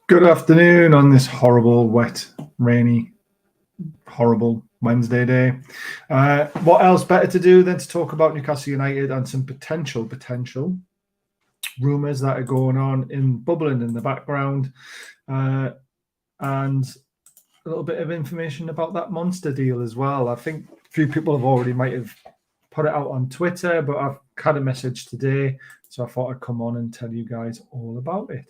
Good afternoon on this horrible, wet, rainy, horrible Wednesday day. What else better to do than to talk about Newcastle United and some potential rumours that are going on bubbling in the background, and a little bit of information about that Monster deal as well. I think a few people might have put it out on Twitter, but I've had a message today, so I thought I'd come on and tell you guys all about it.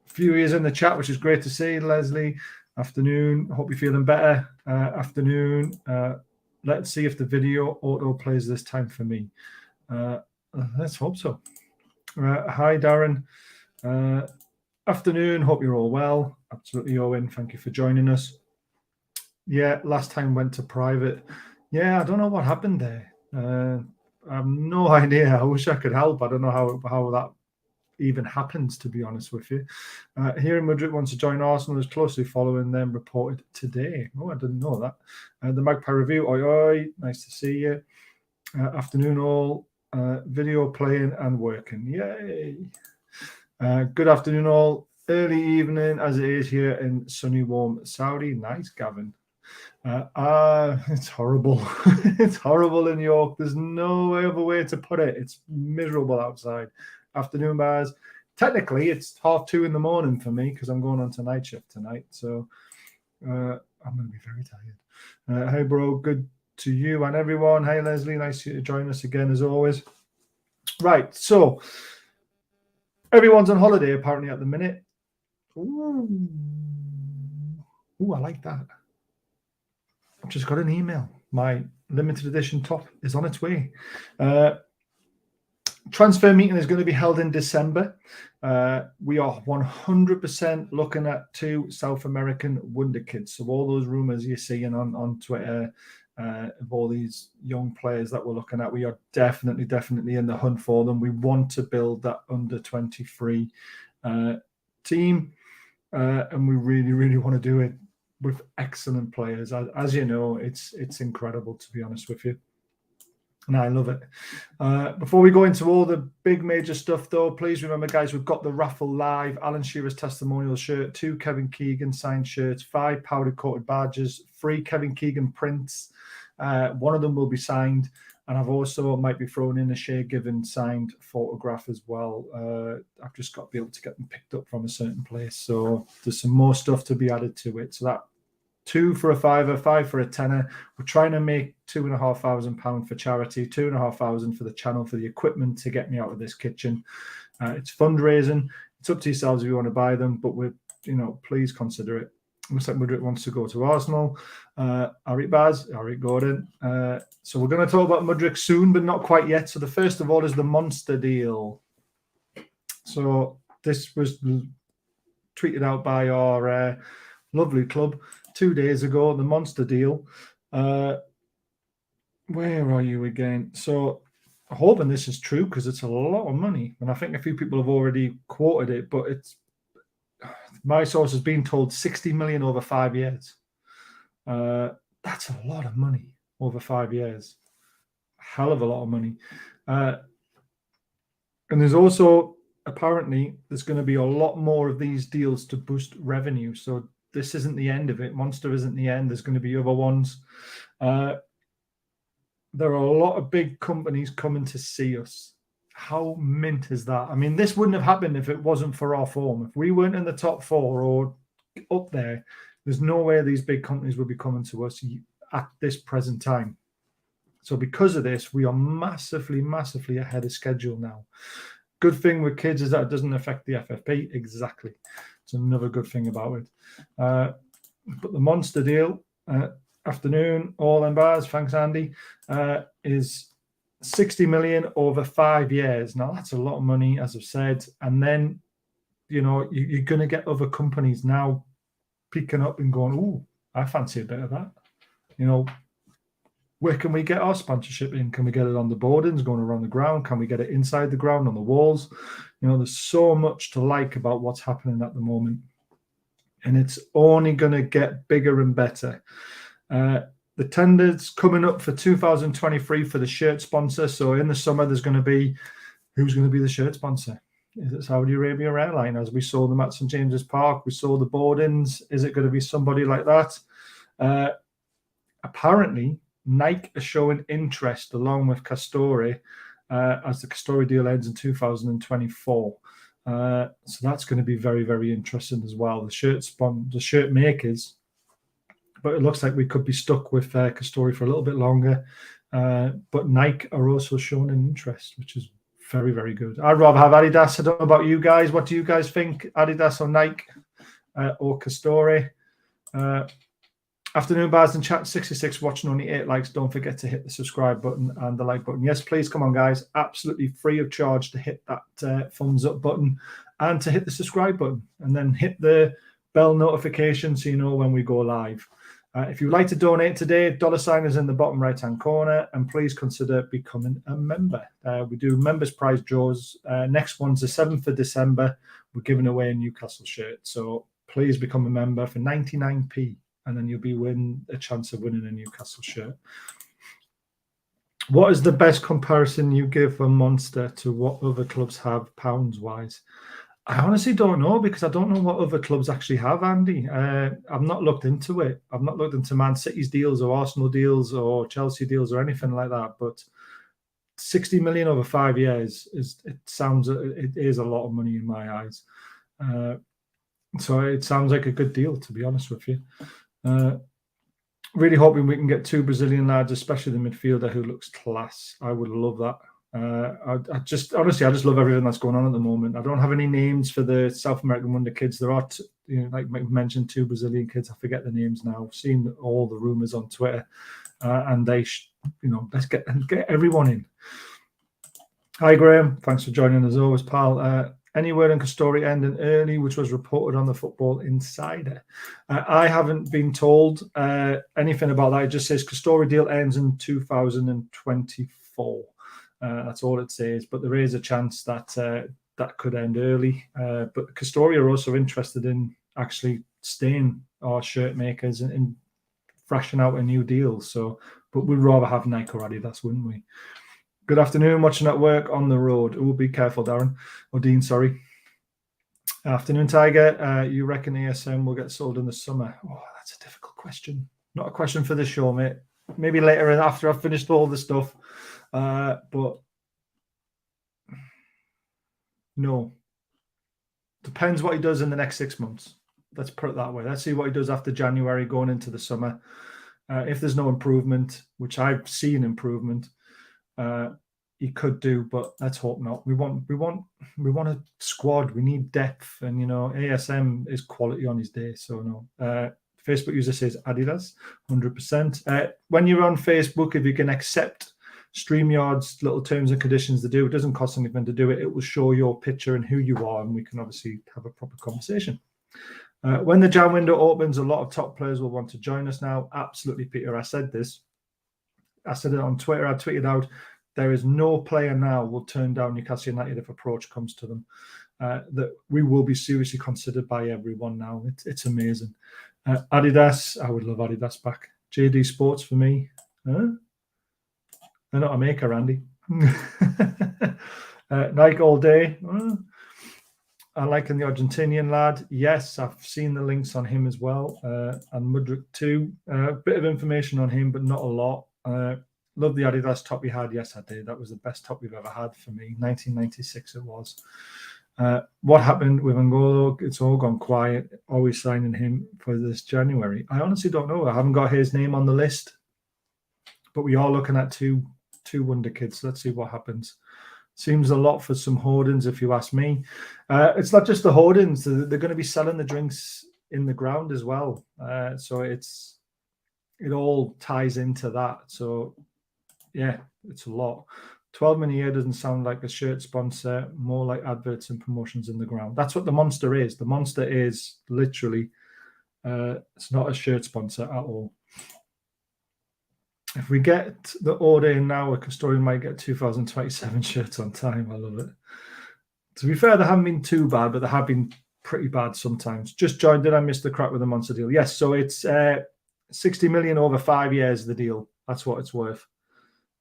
Few ears in the chat, which is great to see. Leslie, afternoon. Hope you're feeling better. Afternoon. Let's see if the video auto plays this time for me. Let's hope so. Hi, Darren. Afternoon. Hope you're all well. Absolutely, Owen. Thank you for joining us. Yeah, last time went to private. Yeah, I don't know what happened there. I have no idea. I wish I could help. I don't know how that even happens, to be honest with you. Here in Mudryk wants to join Arsenal, is closely following them, reported today. Oh, I didn't know that. The Magpie Review, oi oi, nice to see you. Afternoon all, video playing and working, yay. Good afternoon all, early evening as it is here in sunny, warm Saudi. Nice, Gavin. It's horrible. It's horrible in York. There's no other way to put it. It's miserable outside. Afternoon, bars. Technically, it's 2:30 in the morning for me because I'm going on to night shift tonight. So I'm going to be very tired. Hey, bro. Good to you and everyone. Hey, Leslie. Nice to join us again, as always. Right. So everyone's on holiday, apparently, at the minute. Ooh, I like that. I've just got an email. My limited edition top is on its way. Transfer meeting is going to be held in December. We are 100% looking at 2 South American wonder kids. So all those rumors you're seeing on Twitter of all these young players that we're looking at, we are definitely in the hunt for them. We want to build that under 23 team, and we really want to do it with excellent players. As you know, it's incredible, to be honest with you. And I love it. Before we go into all the big major stuff, though, please remember, guys, we've got the raffle live. Alan Shearer's testimonial shirt, 2 Kevin Keegan signed shirts, 5 powder-coated badges, 3 Kevin Keegan prints. One of them will be signed. And I've also might be throwing in a Shea Given signed photograph as well. I've just got to be able to get them picked up from a certain place. So there's some more stuff to be added to it. So that 2 for a £5, 5 for a £10. We're trying to make £2,500 for charity, £2,500 for the channel, for the equipment to get me out of this kitchen. It's fundraising. It's up to yourselves if you want to buy them, but please consider it. Looks like Mudryk wants to go to Arsenal. Arik Baz, Arik Gordon. So we're going to talk about Mudryk soon, but not quite yet. So the first of all is the Monster deal. So this was tweeted out by our lovely club 2 days ago, the Monster deal. Where are you again? So I'm hoping this is true because it's a lot of money. And I think a few people have already quoted it, but my source has been told 60 million over 5 years. That's a lot of money over 5 years. A hell of a lot of money. And there's also, apparently, there's going to be a lot more of these deals to boost revenue. So this isn't the end of it. Monster isn't the end. There's going to be other ones. There are a lot of big companies coming to see us. How mint is that? I mean, this wouldn't have happened if it wasn't for our form. If we weren't in the top 4 or up there, there's no way these big companies would be coming to us at this present time. So because of this, we are massively ahead of schedule now. Good thing with kids is that it doesn't affect the FFP. Exactly. It's another good thing about it. But the Monster deal, afternoon, all in bars, thanks Andy, is 60 million over 5 years. Now that's a lot of money, as I've said. And then, you're going to get other companies now picking up and going, "Ooh, I fancy a bit of that." Where can we get our sponsorship in? Can we get it on the boardings, going around the ground? Can we get it inside the ground, on the walls? There's so much to like about what's happening at the moment. And it's only going to get bigger and better. The tender's coming up for 2023 for the shirt sponsor. So in the summer, there's going to be, who's going to be the shirt sponsor? Is it Saudi Arabia Airliners? We saw them at St James's Park. We saw the boardings. Is it going to be somebody like that? Apparently, Nike are showing interest along with Castore as the Castore deal ends in 2024. So that's going to be very, very interesting as well. The shirt makers, but it looks like we could be stuck with Castore for a little bit longer. But Nike are also showing an interest, which is very, very good. I'd rather have Adidas. I don't know about you guys. What do you guys think? Adidas or Nike or Castore? Afternoon bars and chat 66 watching, only 8 likes. Don't forget to hit the subscribe button and the like button. Yes, please, come on guys, absolutely free of charge to hit that thumbs up button and to hit the subscribe button, and then hit the bell notification so you know when we go live. If you'd like to donate today, $ is in the bottom right hand corner, and please consider becoming a member. We do members prize draws. Next one's the 7th of December. We're giving away a Newcastle shirt, so please become a member for 99p. And then you'll be a chance of winning a Newcastle shirt. What is the best comparison you give for Monster to what other clubs have pounds-wise? I honestly don't know, because I don't know what other clubs actually have, Andy. I've not looked into it. I've not looked into Man City's deals or Arsenal deals or Chelsea deals or anything like that. But 60 million over 5 years is a lot of money in my eyes. So it sounds like a good deal, to be honest with you. Really hoping we can get 2 Brazilian lads, especially the midfielder who looks class. I would love that. I just love everything that's going on at the moment. I don't have any names for the South American Wonder kids. There are, like I mentioned, 2 Brazilian kids. I forget the names now. I've seen all the rumors on Twitter, and they, let's get everyone in. Hi Graham, thanks for joining as always, pal. Any word on Castore ending early, which was reported on the Football Insider? I haven't been told anything about that. It just says Castore deal ends in 2024. That's all it says. But there is a chance that that could end early. But Castore are also interested in actually staying our shirt makers and thrashing out a new deal. So, but we'd rather have Nike or Adidas, wouldn't we? Good afternoon, watching at work on the road. Oh, be careful, Darren. Or Dean, sorry. Afternoon, Tiger. You reckon ASM will get sold in the summer? Oh, that's a difficult question. Not a question for the show, mate. Maybe later after I've finished all the stuff. But no. Depends what he does in the next 6 months. Let's put it that way. Let's see what he does after January going into the summer. If there's no improvement, which I've seen improvement, he could do, but let's hope not. We want a squad. We need depth, and ASM is quality on his day. So no. Facebook user says Adidas, 100%. When you're on Facebook, if you can accept StreamYard's little terms and conditions to do, it doesn't cost anything to do it. It will show your picture and who you are, and we can obviously have a proper conversation. When the Jan window opens, a lot of top players will want to join us now. Absolutely, Peter. I said this. I said it on Twitter. I tweeted out, there is no player now will turn down Newcastle United if approach comes to them. That we will be seriously considered by everyone now. It's amazing. Adidas, I would love Adidas back. JD Sports for me. They're not a maker, Andy. Nike all day. I like the Argentinian lad. Yes, I've seen the links on him as well. And Mudryk too. A bit of information on him, but not a lot. Love the Adidas top we had. Yes, I did. That was the best top we've ever had for me. 1996 it was. What happened with Angolo? It's all gone quiet. Are we signing him for this January? I honestly don't know. I haven't got his name on the list. But we are looking at two wonder kids. Let's see what happens. Seems a lot for some hoardings, if you ask me. It's not just the hoardings. They're going to be selling the drinks in the ground as well. So it all ties into that. So, yeah, it's a lot. 12 million a year doesn't sound like a shirt sponsor, more like adverts and promotions in the ground. That's what the Monster is. The Monster is literally, it's not a shirt sponsor at all. If we get the order in now, a Castore might get 2027 shirts on time. I love it. To be fair, they haven't been too bad, but they have been pretty bad sometimes. Just joined. Did I miss the crack with the Monster deal? Yes. So it's 60 million over 5 years, the deal. That's what it's worth.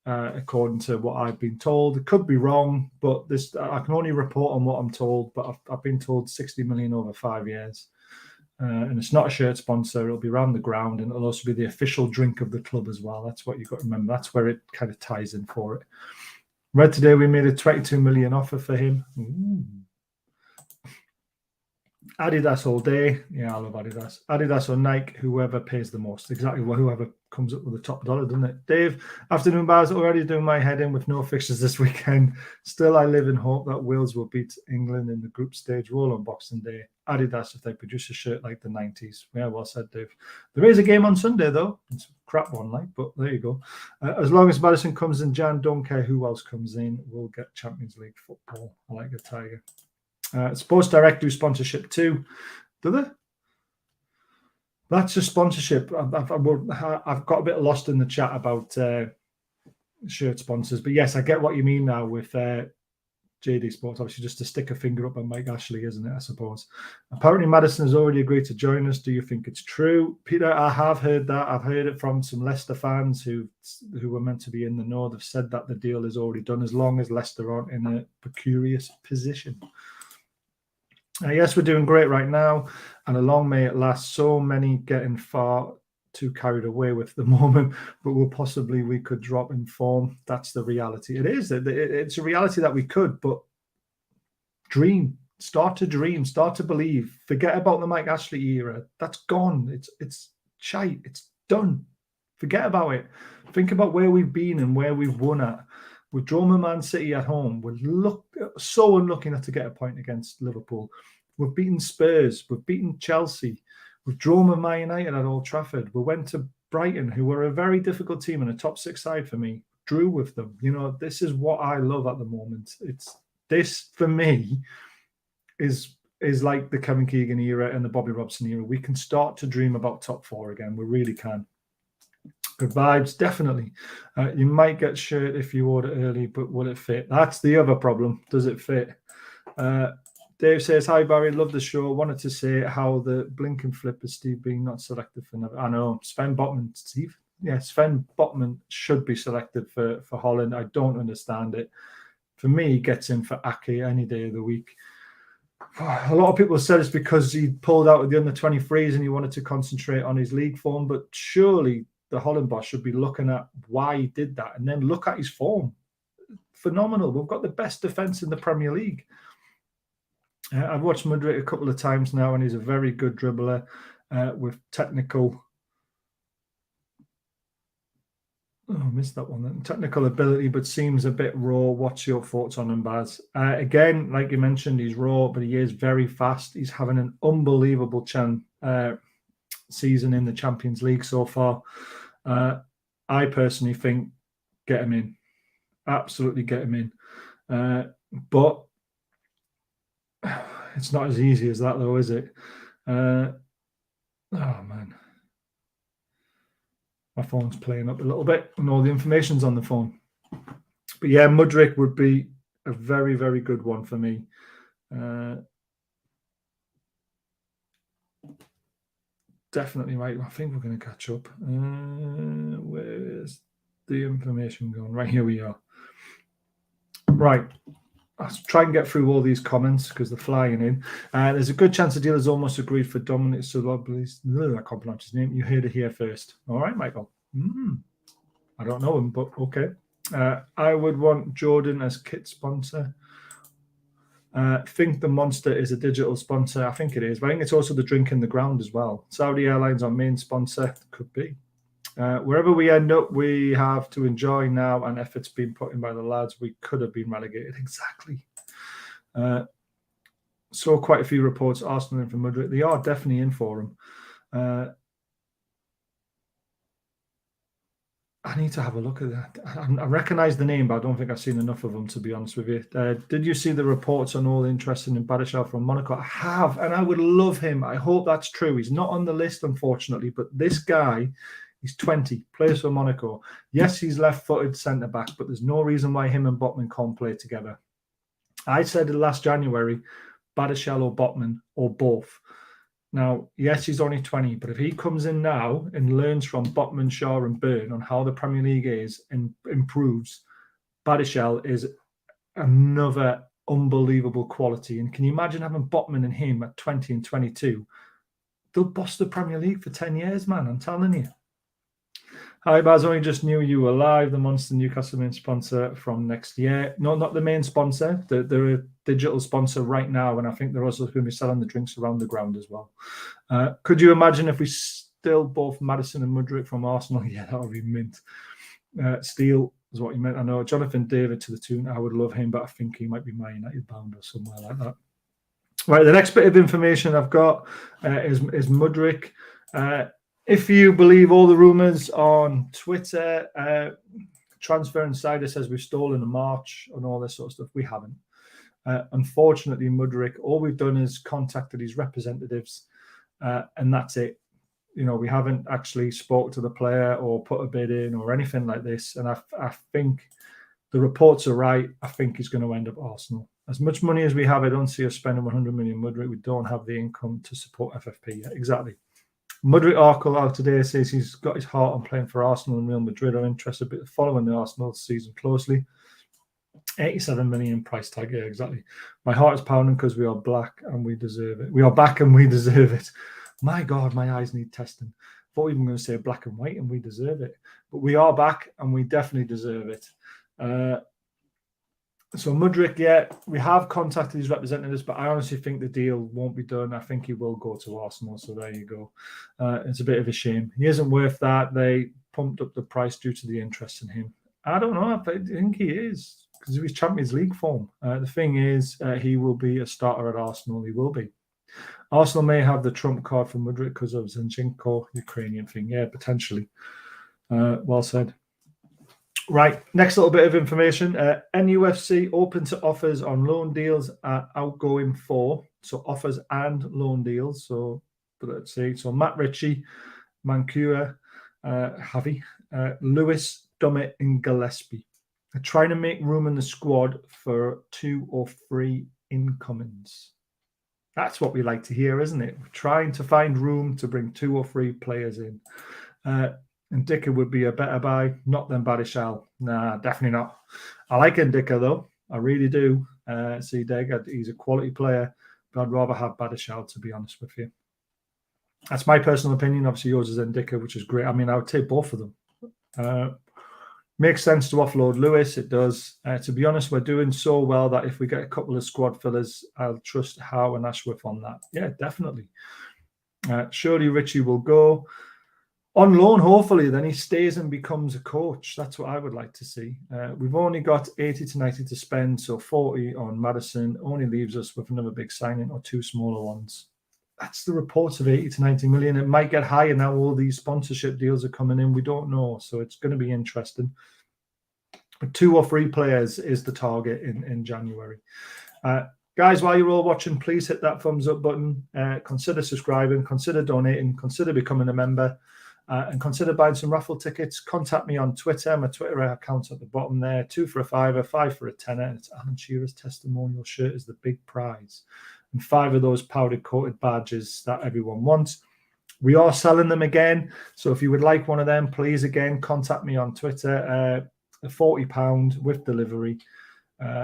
according to what I've been told. It could be wrong, but this I can only report on what I'm told. But I've been told 60 million over 5 years. And it's not a shirt sponsor. It'll be around the ground, and it'll also be the official drink of the club as well. That's what you've got to remember. That's where it kind of ties in for it. Read today we made a 22 million offer for him. Ooh. Adidas all day. Yeah, I love Adidas. Adidas or Nike, whoever pays the most. Exactly whoever comes up with the top dollar, doesn't it? Dave, afternoon bars, already doing my head in with no fixtures this weekend. Still, I live in hope that Wales will beat England in the group stage roll on Boxing Day. Adidas if they produce a shirt like the 90s. Yeah, well said, Dave. There is a game on Sunday, though. It's a crap one, like, but there you go. As long as Madison comes in, Jan, don't care who else comes in. We'll get Champions League football. I like a Tiger. Sports Direct do sponsorship too, do they? That's a sponsorship. I've got a bit lost in the chat about shirt sponsors, but yes, I get what you mean now with JD Sports. Obviously, just to stick a finger up on Mike Ashley, isn't it? I suppose. Apparently, Madison has already agreed to join us. Do you think it's true, Peter? I have heard that. I've heard it from some Leicester fans who were meant to be in the know. They've said that the deal is already done, as long as Leicester aren't in a precarious position. Yes, we're doing great right now, and along may it last. So many getting far too carried away with the moment, but we could drop in form. That's the reality. It is. It's a reality that we could, but dream. Start to dream. Start to believe. Forget about the Mike Ashley era. That's gone. It's shite. It's done. Forget about it. Think about where we've been and where we've won at. We've drawn with Man City at home. We're so unlucky not to get a point against Liverpool. We've beaten Spurs. We've beaten Chelsea. We've drawn with Man United at Old Trafford. We went to Brighton, who were a very difficult team and a top 6 side for me. Drew with them. You know, this is what I love at the moment. This for me is like the Kevin Keegan era and the Bobby Robson era. We can start to dream about top 4 again. We really can. Good vibes, definitely. You might get shirt if you order early, but will it fit? That's the other problem. Does it fit? Dave says, hi, Barry. Love the show. Wanted to say how the blinking flip is Steve being not selected for never. I know. Sven Botman, Steve. Yeah, Sven Botman should be selected for Holland. I don't understand it. For me, he gets in for Ake any day of the week. A lot of people said it's because he pulled out of the under-23s and he wanted to concentrate on his league form, but surely the Holland boss should be looking at why he did that and then look at his form. Phenomenal. We've got the best defence in the Premier League. I've watched Mudryk a couple of times now, and he's a very good dribbler with technical. Oh, I missed that one then. Technical ability, but seems a bit raw. What's your thoughts on him, Baz? Again, like you mentioned, he's raw, but he is very fast. He's having an unbelievable season in the Champions League so far. I personally think get him in. Absolutely get him in. But it's not as easy as that, though, is it? Oh, man. My phone's playing up a little bit, and all the information's on the phone. But yeah, Mudryk would be a very, very good one for me. Definitely right. I think we're going to catch up. Where's the information going? Right, here we are. Right. Let's try and get through all these comments because they're flying in. There's a good chance the deal is almost agreed for Dominic Soloblis. I can't pronounce his name. You heard it here first. All right, Michael. I don't know him, but okay. I would want Jordan as kit sponsor. Think the Monster is a digital sponsor. I think it is, but I think it's also the drink in the ground as well. Saudi Airlines, our main sponsor, could be. Wherever we end up, we have to enjoy now, and efforts being put in by the lads. We could have been relegated. Exactly. Saw quite a few reports, Arsenal in for Mudryk. They are definitely in for him. I need to have a look at that. I recognise the name, but I don't think I've seen enough of them, to be honest with you. Did you see the reports on all interest in Badiashile from Monaco? I have, and I would love him. I hope that's true. He's not on the list, unfortunately, but this guy, he's 20, plays for Monaco. Yes, he's left-footed centre-back, but there's no reason why him and Botman can't play together. I said last January, Badiashile or Botman, or both. Now, yes, he's only 20, but if he comes in now and learns from Botman, Shaw, and Byrne on how the Premier League is and improves, Badiashile is another unbelievable quality. And can you imagine having Botman and him at 20 and 22? They'll boss the Premier League for 10 years, man. I'm telling you. Hi, Baz. Only just knew you were live. The Monster Newcastle main sponsor from next year. No, not the main sponsor. They're a digital sponsor right now, and I think they're also going to be selling the drinks around the ground as well. Could you imagine if we still both Maddison and Mudryk from Arsenal? Yeah, that would be mint. Steele is what you meant. I know Jonathan David to the tune. I would love him, but I think he might be my United bound or somewhere like that. Right, the next bit of information I've got is Mudryk. If you believe all the rumours on Twitter, Transfer Insider says we've stolen a march and all this sort of stuff. We haven't. Unfortunately, Mudryk, all we've done is contacted his representatives, and that's it. You know, we haven't actually spoke to the player or put a bid in or anything like this. And I think the reports are right. I think he's going to end up Arsenal. As much money as we have, I don't see us spending 100 million Mudryk. We don't have the income to support FFP yet. Exactly. Mudryk article out today says he's got his heart on playing for Arsenal and Real Madrid. Are interested in following the Arsenal season closely. 87 million price tag. Yeah, exactly. My heart is pounding because we are black and we deserve it. We are back and we deserve it. My God, my eyes need testing. I thought we were going to say black and white and we deserve it. But we are back and we definitely deserve it. So Mudryk, yeah, we have contacted his representatives, but I honestly think the deal won't be done. I think he will go to Arsenal. So there you go. It's a bit of a shame. He isn't worth that. They pumped up the price due to the interest in him. I don't know. I think he is because of his Champions League form. The thing is, he will be a starter at Arsenal. He will be. Arsenal may have the trump card for Mudryk because of Zinchenko Ukrainian thing. Yeah, potentially. Well said. Right, next little bit of information. NUFC open to offers on loan deals at outgoing 4. So offers and loan deals. So let's see. So Matt Ritchie, Mancua, Javi, Lewis, Dummett, and Gillespie are trying to make room in the squad for 2 or 3 incomings. That's what we like to hear, isn't it? We're trying to find room to bring 2 or 3 players in. And Ndicka would be a better buy, not than Badiashile. Nah, definitely not. I like Ndicka, though. I really do. See, he's a quality player, but I'd rather have Badiashile, to be honest with you. That's my personal opinion. Obviously, yours is Ndicka, which is great. I mean, I would take both of them. Makes sense to offload Lewis. It does. To be honest, we're doing so well that if we get a couple of squad fillers, I'll trust Howe and Ashworth on that. Yeah, definitely. Surely Richie will go. On loan, hopefully, then he stays and becomes a coach. That's what I would like to see. We've only got 80 to 90 to spend, so 40 on Maddison only leaves us with another big signing or 2 smaller ones. That's the reports of 80 to 90 million. It might get higher now. All these sponsorship deals are coming in. We don't know, so it's going to be interesting. But 2 or 3 players is the target in January. Guys, while you're all watching, please hit that thumbs up button. Consider subscribing, consider donating, consider becoming a member. And consider buying some raffle tickets. Contact me on Twitter. My Twitter account's at the bottom there. 2 for a £5, 5 for a £10. It's Alan Shearer's testimonial shirt is the big prize. And 5 of those powder coated badges that everyone wants. We are selling them again. So if you would like one of them, please, again, contact me on Twitter. £40 with delivery,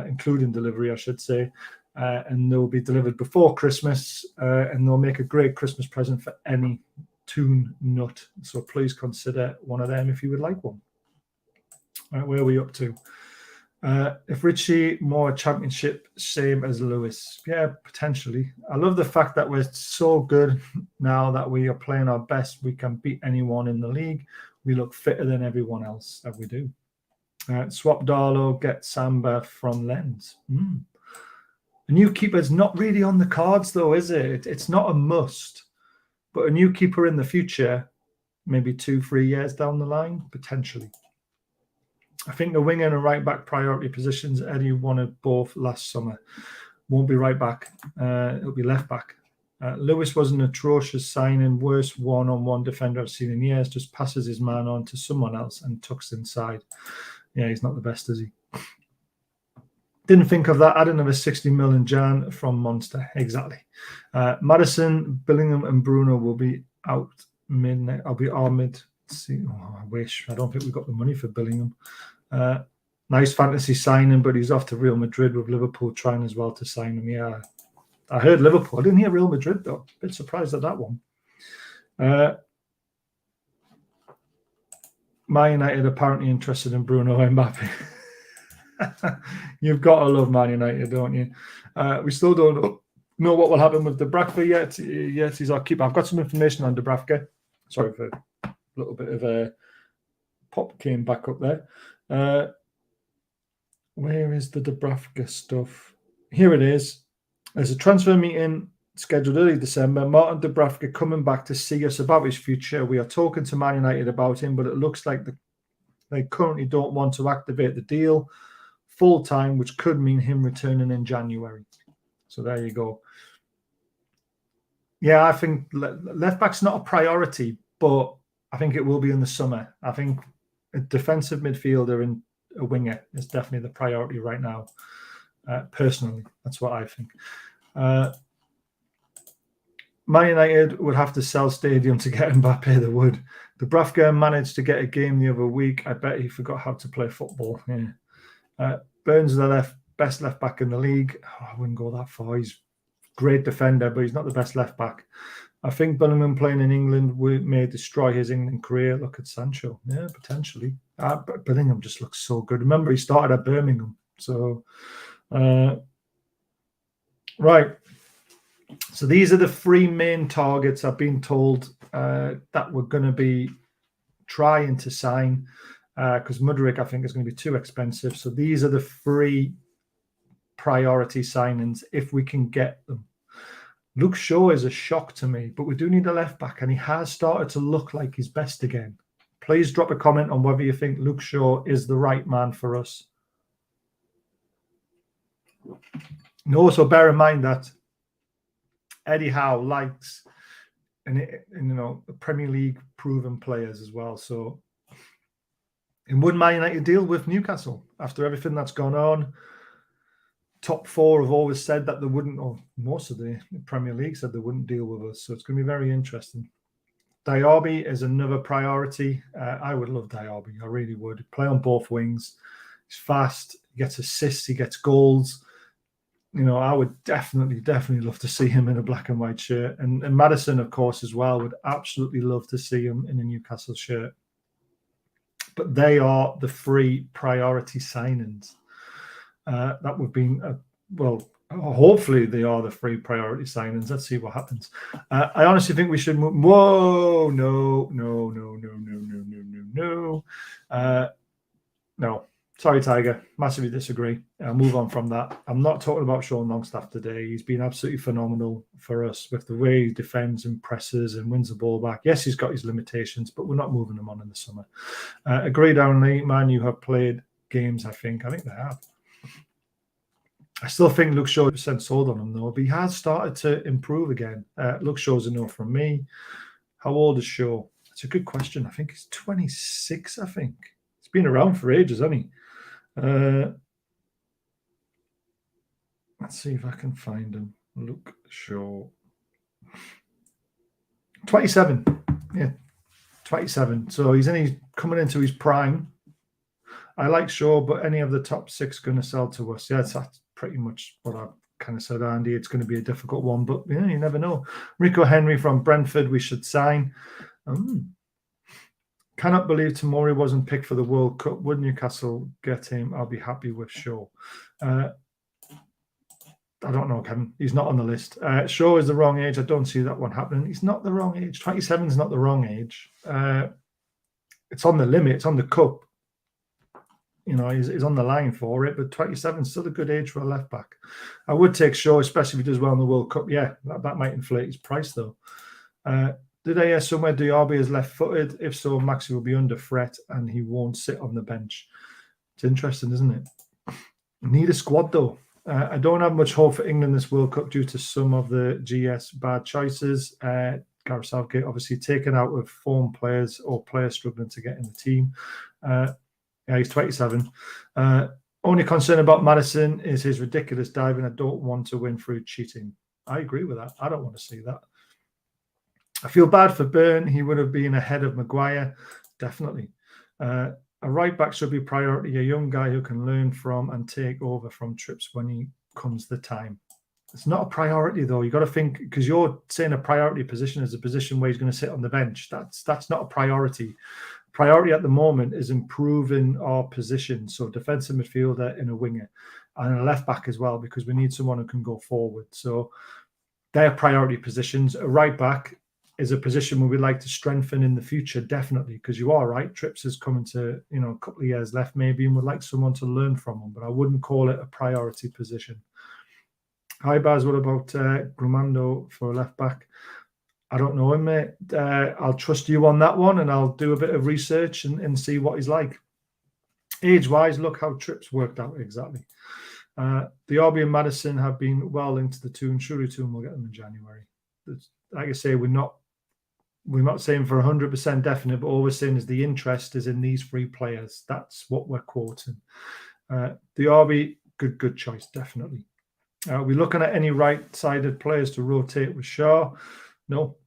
including delivery, I should say. And they'll be delivered before Christmas. And they'll make a great Christmas present for any Toon nut. So please consider one of them if you would like one. Right, where are we up to? If Richie more championship, same as Lewis. Yeah, potentially. I love the fact that we're so good now that we are playing our best. We can beat anyone in the league. We look fitter than everyone else that we do. Swap Darlow, get Samba from Lens. A new keeper's not really on the cards, though, is it? It's not a must. But a new keeper in the future, maybe 2-3 years down the line, potentially. I think the winger and right back priority positions, Eddie wanted both last summer. Won't be right back. It'll be left back. Lewis was an atrocious signing, worst one-on-one defender I've seen in years, just passes his man on to someone else and tucks inside. Yeah, he's not the best, is he? Didn't think of that. Add another 60 million Jan from Monster. Exactly. Madison, Billingham, and Bruno will be out mid. I'll be all mid. Let's see. Oh, I wish. I don't think we've got the money for Billingham. Nice fantasy signing, but he's off to Real Madrid with Liverpool trying as well to sign him. Yeah, I heard Liverpool. I didn't hear Real Madrid though. A bit surprised at that one. Man United apparently interested in Bruno Mbappe. You've got to love Man United, don't you? We still don't know what will happen with Dubravka yet. Yes, he's our keeper. I've got some information on Dubravka. Sorry for a little bit of a pop came back up there. Where is the Dubravka stuff? Here it is. There's a transfer meeting scheduled early December. Martin Dubravka coming back to see us about his future. We are talking to Man United about him, but it looks like they currently don't want to activate the deal full time, which could mean him returning in January. So there you go. Yeah, I think left back's not a priority, but I think it will be in the summer. I think a defensive midfielder and a winger is definitely the priority right now. Personally, that's what I think. Man United would have to sell stadium to get Mbappe. They would. Dubravka managed to get a game the other week. I bet he forgot how to play football. Yeah. Burns is the best left back in the league. Oh, I wouldn't go that far. He's a great defender, but he's not the best left back. I think Bellingham playing in England may destroy his England career. Look at Sancho. Yeah, potentially. But Bellingham just looks so good. Remember, he started at Birmingham. So, right. So these are the three main targets I've been told that we're going to be trying to sign because Mudryk, I think, is going to be too expensive. So these are the three priority signings if we can get them. Luke Shaw is a shock to me, but we do need a left back, and he has started to look like his best again. Please drop a comment on whether you think Luke Shaw is the right man for us. And also bear in mind that Eddie Howe likes Premier League proven players as well. So, and would Man United deal with Newcastle after everything that's gone on? Top four have always said that they wouldn't, or most of the Premier League said they wouldn't deal with us. So it's going to be very interesting. Diaby is another priority. I would love Diaby. I really would. Play on both wings. He's fast. He gets assists. He gets goals. I would definitely love to see him in a black and white shirt. And Madison, of course, as well, would absolutely love to see him in a Newcastle shirt. But they are the three priority signings that would be, hopefully they are the three priority signings. Let's see what happens. I honestly think we should move. Whoa, no. No. Sorry, Tiger. Massively disagree. I'll move on from that. I'm not talking about Sean Longstaff today. He's been absolutely phenomenal for us with the way he defends and presses and wins the ball back. Yes, he's got his limitations, but we're not moving him on in the summer. Agreed, only. Man, you have played games, I think. I think they have. I still think Luke Shaw % sold on him, though, but he has started to improve again. Luke Shaw's a no from me. How old is Shaw? It's a good question. I think he's 26, I think. He's been around for ages, hasn't he? Let's see if I can find him. Luke Shaw. 27. Yeah, 27. So he's coming into his prime. I like Shaw, but any of the top six going to sell to us. Yeah, that's pretty much what I've kind of said, Andy. It's going to be a difficult one, but you never know. Rico Henry from Brentford, we should sign. Cannot believe Tomori wasn't picked for the World Cup. Would Newcastle get him? I'll be happy with Shaw. I don't know, Kevin. He's not on the list. Shaw is the wrong age. I don't see that one happening. He's not the wrong age. 27 is not the wrong age. It's on the limit. It's on the cup. He's on the line for it, but 27 is still a good age for a left back. I would take Shaw, especially if he does well in the World Cup. Yeah, that might inflate his price, though. Did I hear somewhere Diaby is left-footed? If so, Maxi will be under threat and he won't sit on the bench. It's interesting, isn't it? Need a squad, though. I don't have much hope for England this World Cup due to some of the GS bad choices. Gareth Southgate obviously taken out with form players or players struggling to get in the team. Yeah, he's 27. Only concern about Maddison is his ridiculous diving. I don't want to win through cheating. I agree with that. I don't want to see that. I feel bad for Byrne. He would have been ahead of Maguire. Definitely. A right back should be priority. A young guy who can learn from and take over from Trips when he comes the time. It's not a priority, though. You got to think, because you're saying a priority position is a position where he's going to sit on the bench. That's not a priority. Priority at the moment is improving our position. So defensive midfielder and a winger and a left back as well, because we need someone who can go forward. So they're priority positions. A right back is a position where we'd like to strengthen in the future, definitely, because you are right. Trips is coming to, a couple of years left maybe, and would like someone to learn from him, but I wouldn't call it a priority position. Hi, Baz, what about Grumando for a left back? I don't know him, mate. I'll trust you on that one, and I'll do a bit of research and see what he's like. Age-wise, look how Trips worked out exactly. The RB and Maddison have been well into the two, and surely two will get them in January. Like I say, we're not saying for 100% definite, but all we're saying is the interest is in these three players. That's what we're quoting. The RB, good choice, definitely. Are we looking at any right-sided players to rotate with Shaw? No.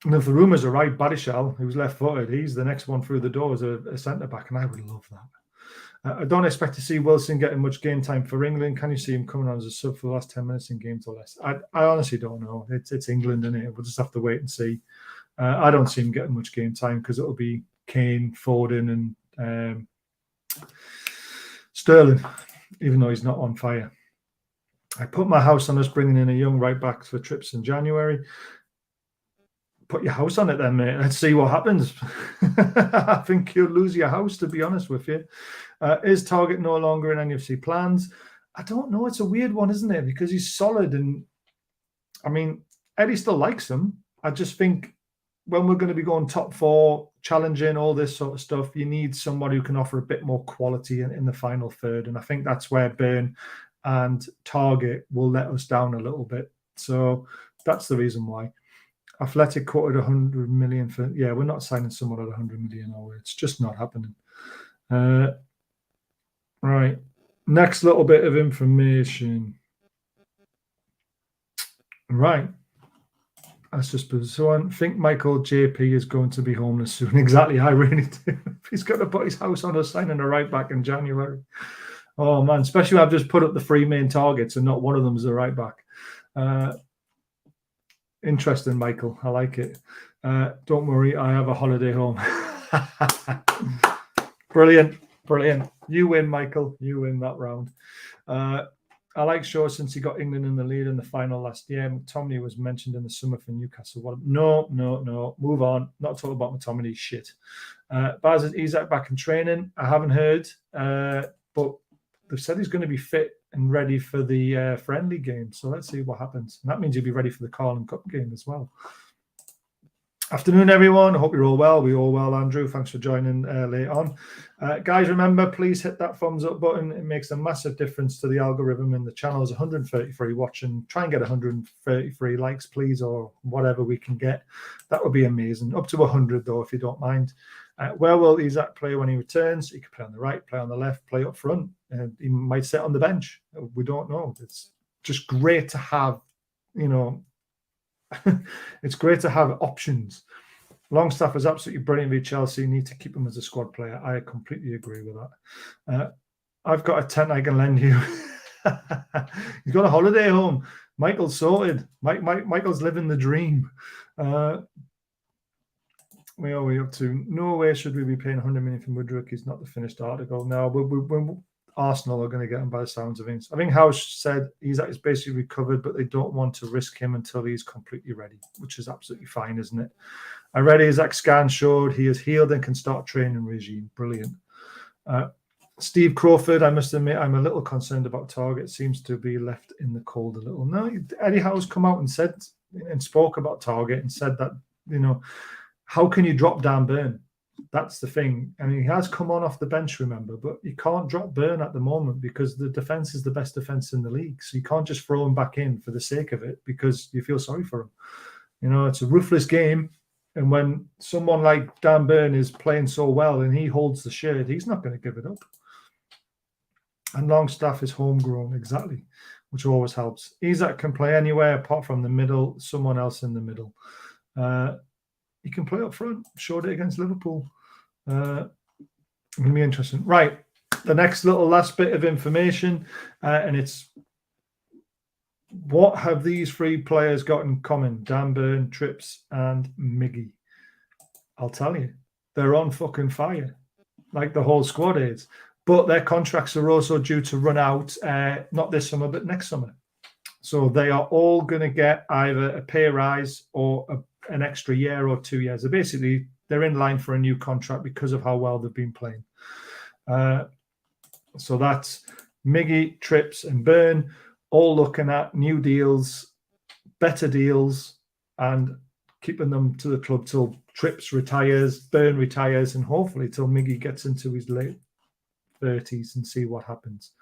And if the rumours are right, Badiashile, who's left-footed, he's the next one through the door as a centre-back, and I would love that. I don't expect to see Wilson getting much game time for England. Can you see him coming on as a sub for the last 10 minutes in games or less? I honestly don't know. It's England, isn't it? We'll just have to wait and see. I don't see him getting much game time because it'll be Kane, Foden, and Sterling, even though he's not on fire. I put my house on us bringing in a young right back for Trips in January. Put your house on it then, mate. Let's see what happens. I think you'll lose your house, to be honest with you. Is Target no longer in NFC plans? I don't know. It's a weird one, isn't it? Because he's solid. And, I mean, Eddie still likes him. I just think when we're going to be going top four, challenging, all this sort of stuff, you need somebody who can offer a bit more quality in the final third. And I think that's where Byrne and Target will let us down a little bit. So that's the reason why. Athletic quoted 100 million for, yeah, we're not signing someone at 100 million. It's just not happening. Right. Next little bit of information. Right. That's just so I think Michael JP is going to be homeless soon. Exactly. I really do. He's got to put his house on us signing a right back in January. Oh, man. Especially when I've just put up the three main targets and not one of them is a right back. Interesting, Michael. I like it. Don't worry. I have a holiday home. Brilliant. You win, Michael. You win that round. I like Shaw since he got England in the lead in the final last year. McTominay was mentioned in the summer for Newcastle. No. Move on. Not talking about McTominay. Shit. Baz is Isak back in training. I haven't heard, but they've said he's going to be fit and ready for the friendly game. So let's see what happens. And that means he'll be ready for the Carling Cup game as well. Afternoon, everyone. I hope you're all well. We're all well, Andrew. Thanks for joining late on. Guys, remember, please hit that thumbs up button. It makes a massive difference to the algorithm in the channel. There's 133 watching. Try and get 133 likes, please, or whatever we can get. That would be amazing. Up to 100, though, if you don't mind. Where will Isak play when he returns? He could play on the right, play on the left, play up front. He might sit on the bench. We don't know. It's just great to have, it's great to have options. Longstaff is absolutely brilliant with Chelsea. You need to keep him as a squad player. I completely agree with that. I've got a tent I can lend you. He's got a holiday home. Michael's sorted. Michael's living the dream. Where are we up to? No way should we be paying 100 million for Mudryk. He's not the finished article. No, Arsenal are going to get him by the sounds of things. I think House said he's basically recovered, but they don't want to risk him until he's completely ready, which is absolutely fine, isn't it? I read Isaac scan showed he is healed and can start training regime. Brilliant. Steve Crawford, I must admit, I'm a little concerned about Target. Seems to be left in the cold a little. No, Eddie Howe's come out and said and spoke about Target and said that, how can you drop down Byrne? That's the thing. I mean, he has come on off the bench, remember, but you can't drop Byrne at the moment because the defense is the best defense in the league. So you can't just throw him back in for the sake of it because you feel sorry for him. It's a ruthless game. And when someone like Dan Byrne is playing so well and he holds the shirt, he's not going to give it up. And Longstaff is homegrown, exactly, which always helps. Isak can play anywhere apart from the middle, someone else in the middle. He can play up front, showed it against Liverpool. It'll be interesting. Right, the next little last bit of information, and it's what have these three players got in common? Dan Burn, Trips, and Miggy. I'll tell you, they're on fucking fire, like the whole squad is. But their contracts are also due to run out, not this summer, but next summer. So they are all going to get either a pay rise or an extra year or 2 years. So basically, they're in line for a new contract because of how well they've been playing. So that's Miggy, Trips, and Burn, all looking at new deals, better deals, and keeping them to the club till Trips retires, Burn retires, and hopefully till Miggy gets into his late 30s and see what happens.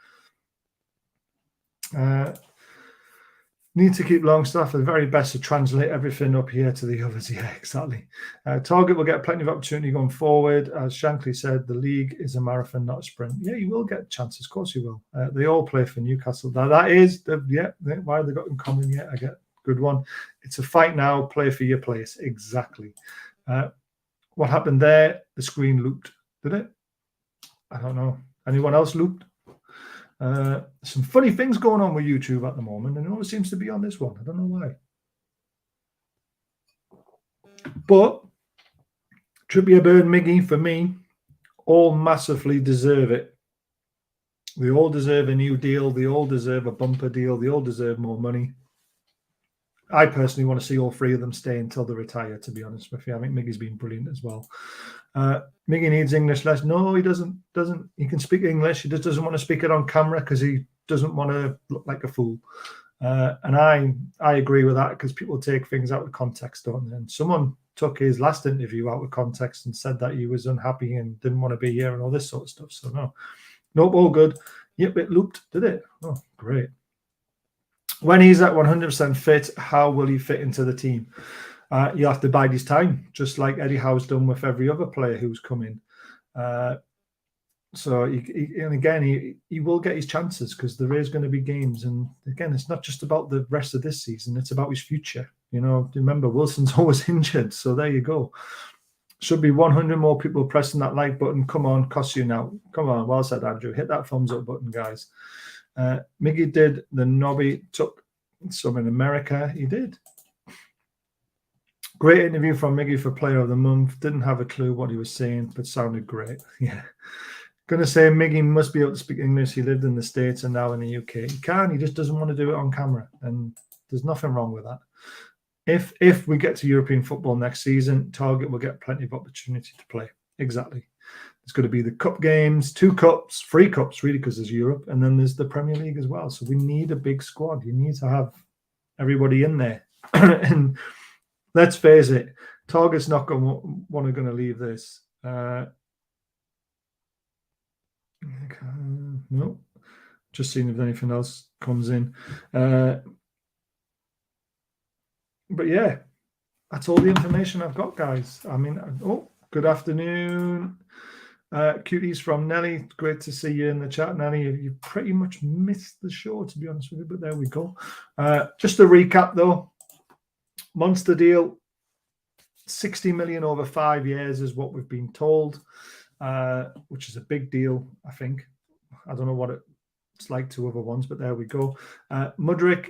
Need to keep Longstaff the very best to translate everything up here to the others. Yeah, exactly. Target will get plenty of opportunity going forward. As Shankly said, the league is a marathon, not a sprint. Yeah, you will get chances. Of course you will. They all play for Newcastle. That is, why they got in common. Yeah, I get good one. It's a fight now. Play for your place. Exactly. What happened there? The screen looped. Did it? I don't know. Anyone else looped? Some funny things going on with YouTube at the moment, and it always seems to be on this one. I don't know why. But Trippier, Burn, Miggy, for me, all massively deserve it. They all deserve a new deal. They all deserve a bumper deal. They all deserve more money. I personally want to see all three of them stay until they retire, to be honest with you. I think Miggy's been brilliant as well. Miggy needs English less. No, he doesn't. He can speak English. He just doesn't want to speak it on camera because he doesn't want to look like a fool. And I agree with that because people take things out of context, don't they? And someone took his last interview out of context and said that he was unhappy and didn't want to be here and all this sort of stuff. So nope, all good. Yep, it looped, did it? Oh, great. When he's at 100% fit, how will he fit into the team? You'll have to bide his time, just like Eddie Howe's done with every other player who's come in. So he will get his chances because there is going to be games. And again, it's not just about the rest of this season; it's about his future. You know, remember Wilson's always injured, so there you go. Should be 100 more people pressing that like button. Come on, cost you now. Come on, well said, Andrew. Hit that thumbs up button, guys. Miggy did the Nobby took some in America. He did. Great interview from Miggy for Player of the Month. Didn't have a clue what he was saying, but sounded great. Yeah. Gonna say Miggy must be able to speak English. He lived in the States and now in the UK. He can. He just doesn't want to do it on camera, and there's nothing wrong with that. If we get to European football next season, Target will get plenty of opportunity to play. Exactly. There's going to be the cup games, 2 cups, 3 cups, really, because there's Europe, and then there's the Premier League as well. So we need a big squad. You need to have everybody in there. And let's face it, Target's not going to leave this. No, just seeing if anything else comes in. But yeah, that's all the information I've got, guys. I mean, good afternoon. Cuties from Nelly. Great to see you in the chat, Nelly. You pretty much missed the show, to be honest with you, but there we go. Just to recap, though, monster deal, 60 million over 5 years is what we've been told, which is a big deal, I think. I don't know what it's like to other ones, but there we go. Mudryk,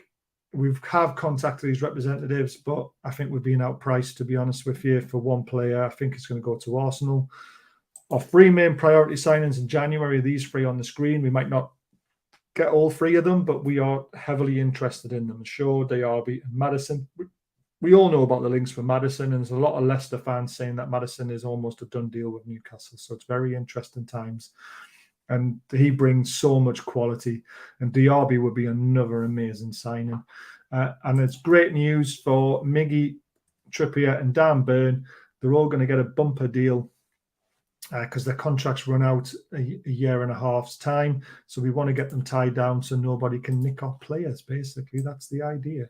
we have contacted his representatives, but I think we're being outpriced, to be honest with you, for one player. I think it's going to go to Arsenal. Our 3 main priority signings in January, these 3 on the screen. We might not get all 3 of them, but we are heavily interested in them. Shaw, Diaby, and Maddison. We all know about the links for Maddison, and there's a lot of Leicester fans saying that Maddison is almost a done deal with Newcastle. So it's very interesting times. And he brings so much quality. And Diaby would be another amazing signing. And it's great news for Miggy, Trippier, and Dan Burn. They're all going to get a bumper deal because their contracts run out a year and a half's time. So we want to get them tied down so nobody can nick our players, basically. That's the idea.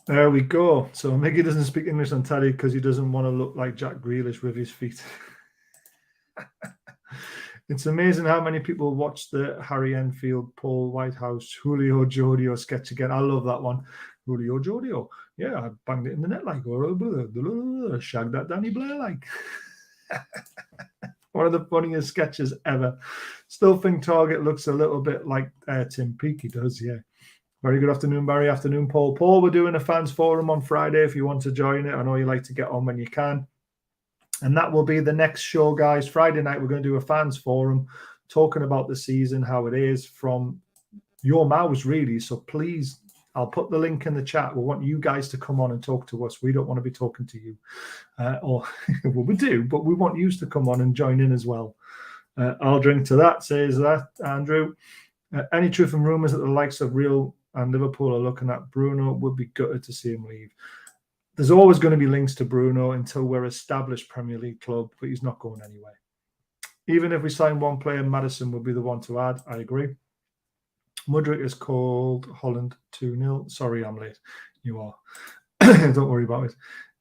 There we go. So Miggy doesn't speak English on telly because he doesn't want to look like Jack Grealish with his feet. It's amazing how many people watch the Harry Enfield, Paul Whitehouse, Julio Jodio sketch again. I love that one. Julio Jodio. Yeah, I banged it in the net like, shag that Danny Blair like. One of the funniest sketches ever. Still think Target looks a little bit like Tim Peake. He does, yeah. Very good afternoon, Barry. Afternoon, Paul. Paul, we're doing a fans forum on Friday if you want to join it. I know you like to get on when you can. And that will be the next show, guys. Friday night, we're going to do a fans forum talking about the season, how it is from your mouths, really. So please, I'll put the link in the chat. We want you guys to come on and talk to us. We don't want to be talking to you. Well, we do, but we want you to come on and join in as well. I'll drink to that, says that, Andrew. Any truth and rumours that the likes of Real and Liverpool are looking at Bruno? Would be gutted to see him leave. There's always going to be links to Bruno until we're established Premier League club, but he's not going anywhere. Even if we sign one player, Maddison will be the one to add. I agree. Mudryk has called Holland 2-0. Sorry, I'm late. You are. Don't worry about it.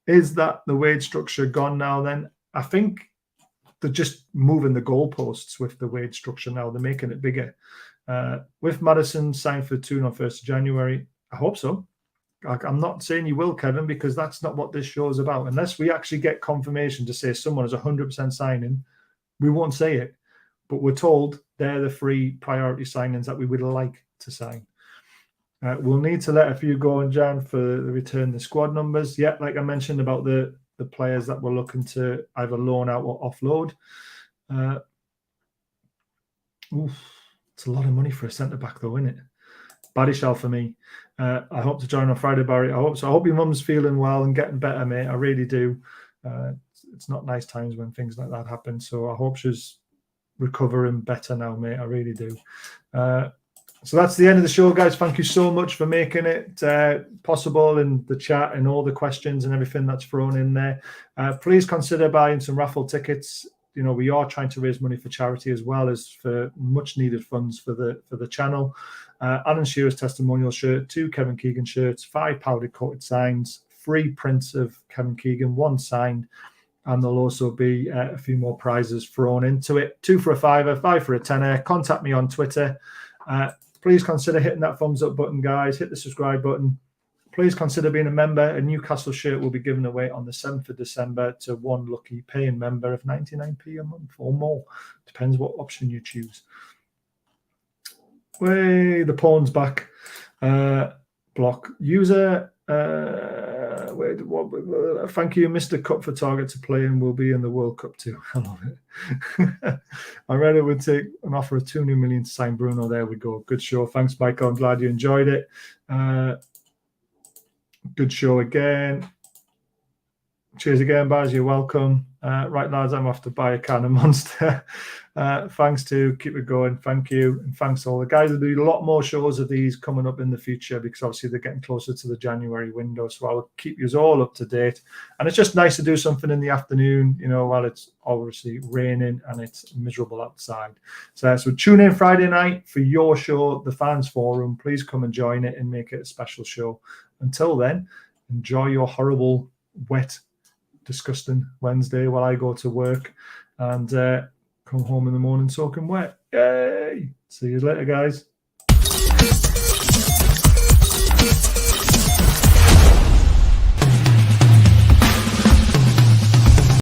Is that the wage structure gone now then? I think they're just moving the goalposts with the wage structure now. They're making it bigger. With Maddison signed for 2 on 1st of January, I hope so. I'm not saying you will, Kevin, because that's not what this show is about. Unless we actually get confirmation to say someone is 100% signing, we won't say it. But we're told they're the 3 priority signings that we would like to sign. We'll need to let a few go in Jan for the return the squad numbers. Yeah, like I mentioned about the players that we're looking to either loan out or offload. It's a lot of money for a centre-back though, isn't it? Badishal for me. I hope to join on Friday, Barry. I hope so. I hope your mum's feeling well and getting better, mate. I really do. It's not nice times when things like that happen. So I hope she's recovering better now, mate. I really do. So that's the end of the show, guys. Thank you so much for making it possible in the chat and all the questions and everything that's thrown in there. Please consider buying some raffle tickets. You know, we are trying to raise money for charity as well as for much needed funds for the channel. Alan Shearer's testimonial shirt, 2 Kevin Keegan shirts, 5 powder coated signs, 3 prints of Kevin Keegan, 1 signed, and there'll also be a few more prizes thrown into it. 2 for a £5, 5 for a £10. Contact me on Twitter. Please consider hitting that thumbs up button, guys. Hit the subscribe button. Please consider being a member. A Newcastle shirt will be given away on the 7th of December to 1 lucky paying member of 99p a month or more. Depends what option you choose. Way, the pawn's back. Block. User. Thank you, Mr. Cup for Target to play and will be in the World Cup too. I love it. I read it would take an offer of 2 million to sign Bruno. There we go. Good show. Thanks, Michael. I'm glad you enjoyed it. Good show again. Cheers again, Baz. You're welcome. Right, lads, I'm off to buy a can of Monster. Thanks to keep it going. Thank you. And thanks to all the guys. There'll be a lot more shows of these coming up in the future because obviously they're getting closer to the January window. So I'll keep you all up to date. And it's just nice to do something in the afternoon, you know, while it's obviously raining and it's miserable outside. So tune in Friday night for your show, the Fans Forum. Please come and join it and make it a special show. Until then, enjoy your horrible, wet, disgusting Wednesday while I go to work and come home in the morning soaking wet. Yay! See you later, guys.